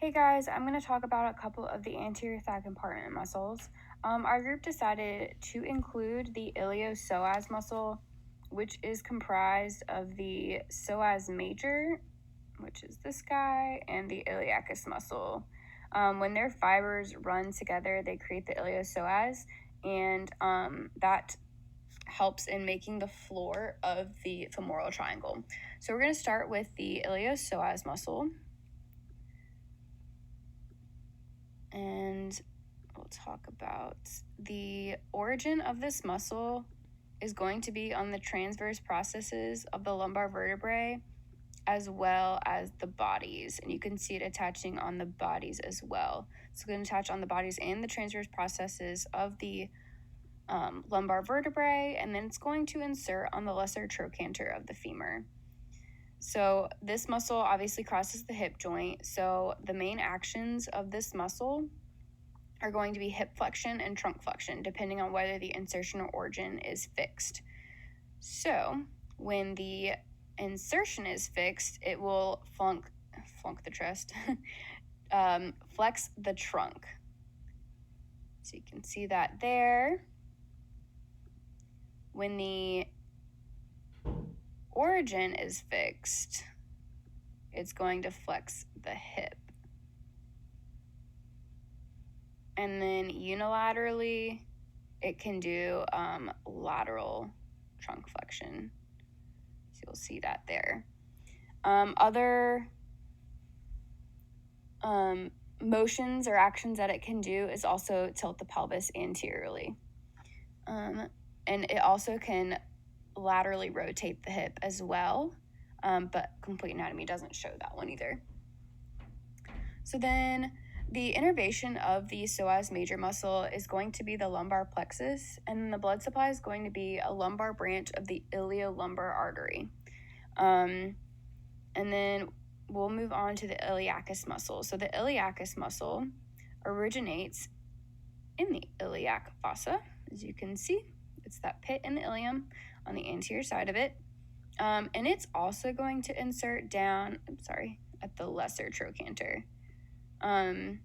Hey guys, I'm going to talk about a couple of the anterior thigh compartment muscles. Our group decided to include the iliopsoas muscle, which is comprised of the psoas major, which is this guy, and the iliacus muscle. When their fibers run together, they create the iliopsoas, and that helps in making the floor of the femoral triangle. So we're going to start with the iliopsoas muscle. And we'll talk about the origin of this muscle is going to be on the transverse processes of the lumbar vertebrae as well as the bodies. And you can see it attaching on the bodies as well. It's going to attach on the bodies and the transverse processes of the lumbar vertebrae, and then it's going to insert on the lesser trochanter of the femur. So this muscle obviously crosses the hip joint. So the main actions of this muscle are going to be hip flexion and trunk flexion, depending on whether the insertion or origin is fixed. So when the insertion is fixed, it will flunk the chest, flex the trunk. So you can see that there. When the origin is fixed, it's going to flex the hip. And then unilaterally, it can do lateral trunk flexion. So you'll see that there. Other motions or actions that it can do is also tilt the pelvis anteriorly. And it also can laterally rotate the hip as well, but complete anatomy doesn't show that one either. So then the innervation of the psoas major muscle is going to be the lumbar plexus, and the blood supply is going to be a lumbar branch of the iliolumbar artery. And then we'll move on to the iliacus muscle. So the iliacus muscle originates in the iliac fossa, as you can see. It's that pit in the ilium on the anterior side of it. And it's also going to insert down, at the lesser trochanter. And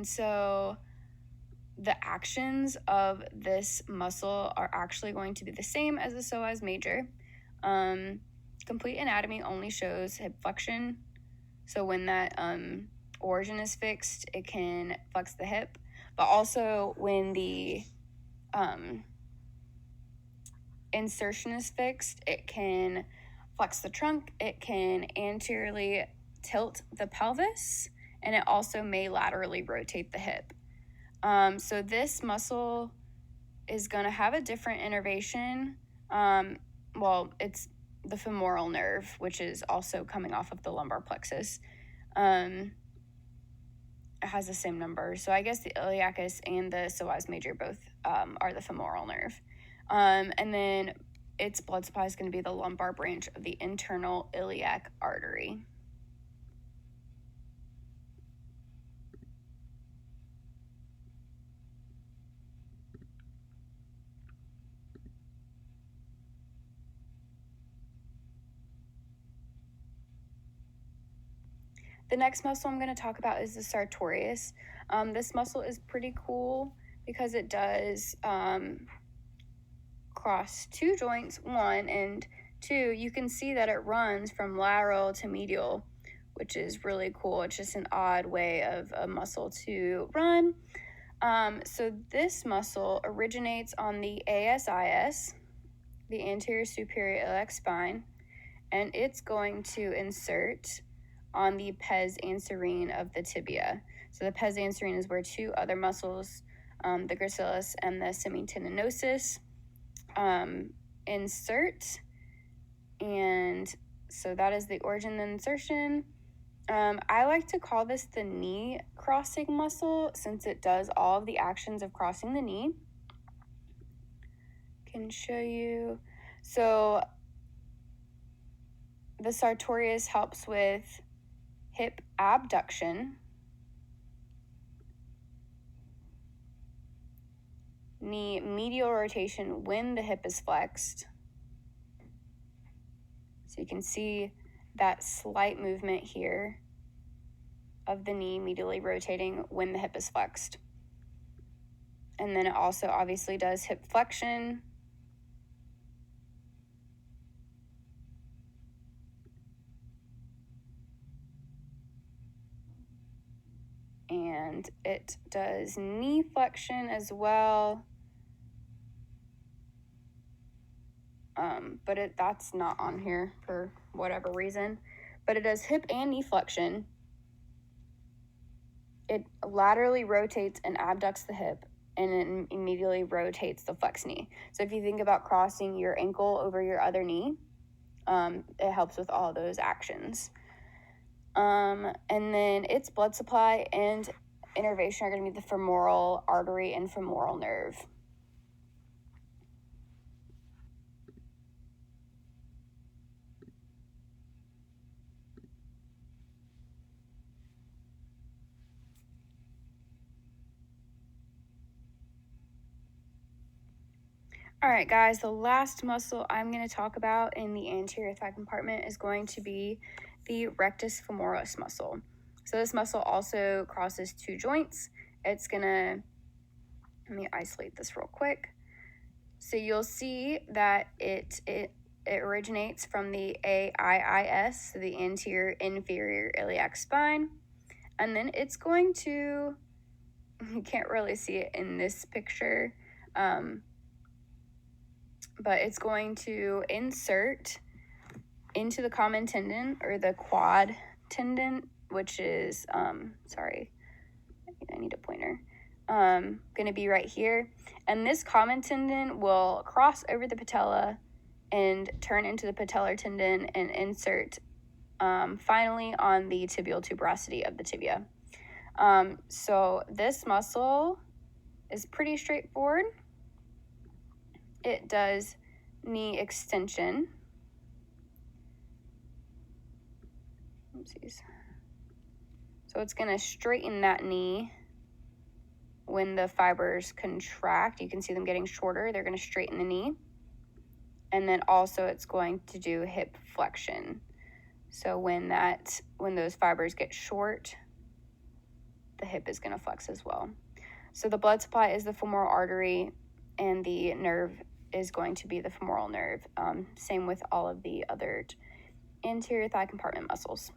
so the actions of this muscle are actually going to be the same as the psoas major. Complete anatomy only shows hip flexion. So when that origin is fixed, it can flex the hip. But also when the insertion is fixed, it can flex the trunk, it can anteriorly tilt the pelvis, and it also may laterally rotate the hip. So this muscle is going to have a different innervation. It's the femoral nerve, which is also coming off of the lumbar plexus. It has the same number. So I guess the iliacus and the psoas major both are the femoral nerve. And then its blood supply is going to be the lumbar branch of the internal iliac artery. The next muscle I'm going to talk about is the sartorius. This muscle is pretty cool because it does cross two joints, one, and two, you can see that it runs from lateral to medial, which is really cool. It's just an odd way of a muscle to run. So this muscle originates on the ASIS, the anterior superior iliac spine, and it's going to insert on the pes anserine of the tibia. So the pes anserine is where two other muscles, the gracilis and the semitendinosus, insert. And so that is the origin of the insertion. I like to call this the knee crossing muscle since it does all of the actions of crossing the knee. Can show you. So the sartorius helps with hip abduction, knee medial rotation when the hip is flexed. So you can see that slight movement here of the knee medially rotating when the hip is flexed. And then it also obviously does hip flexion. And it does knee flexion as well. But that's not on here for whatever reason. But it does hip and knee flexion. It laterally rotates and abducts the hip, and it immediately rotates the flex knee. So if you think about crossing your ankle over your other knee, it helps with all those actions. And then its blood supply and innervation are going to be the femoral artery and femoral nerve. All right, guys, the last muscle I'm going to talk about in the anterior thigh compartment is going to be the rectus femoris muscle. So this muscle also crosses two joints. It's going to, let me isolate this real quick. So you'll see that it originates from the AIIS, so the anterior inferior iliac spine. And then it's going to, you can't really see it in this picture, but it's going to insert into the common tendon or the quad tendon, which is, sorry, I need a pointer, going to be right here. And this common tendon will cross over the patella and turn into the patellar tendon and insert finally on the tibial tuberosity of the tibia. So this muscle is pretty straightforward. It does knee extension. Oopsies. So it's going to straighten that knee when the fibers contract. You can see them getting shorter. They're going to straighten the knee. And then also it's going to do hip flexion. So when those fibers get short, the hip is going to flex as well. So the blood supply is the femoral artery, and the nerve is going to be the femoral nerve. Same with all of the other anterior thigh compartment muscles.